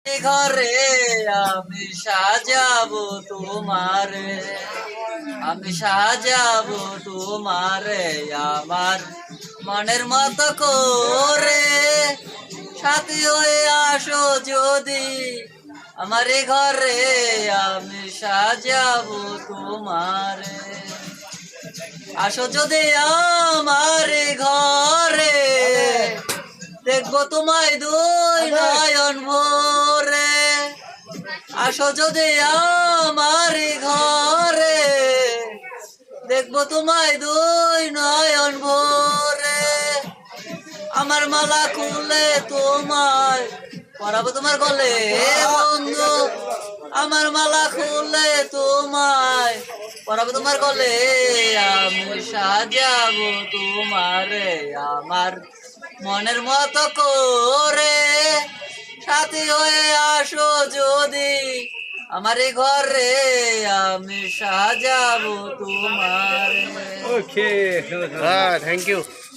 ঘরে আমি সাজাবো তোমারে, আমি সাজাবো তোমারে আমার মনের মতো করে। সাথী হয়ে আসো যদি আমার ঘরে, আমি সাজাবো তোমারে। আসো যদি আমার ঘরে, দেখবো তোমায় দুই নয়ন ভরে। আসো যদি আমার ঘরে, দেখবো তোমায় দুই নয়ন ভরে। আমার মালা খুলে তোমায় পরাবো তোমার গলে বন্ধু, আমার মালা খুলে তোমায় পরাবো তোমার গলে। আমি সাজাবো তোমারে আমার মনের মতো করে। সাথী হয়ে আসো যদি আমার ঘরে, আমি সাজাবো তোমারে। ওকে, থ্যাংক ইউ।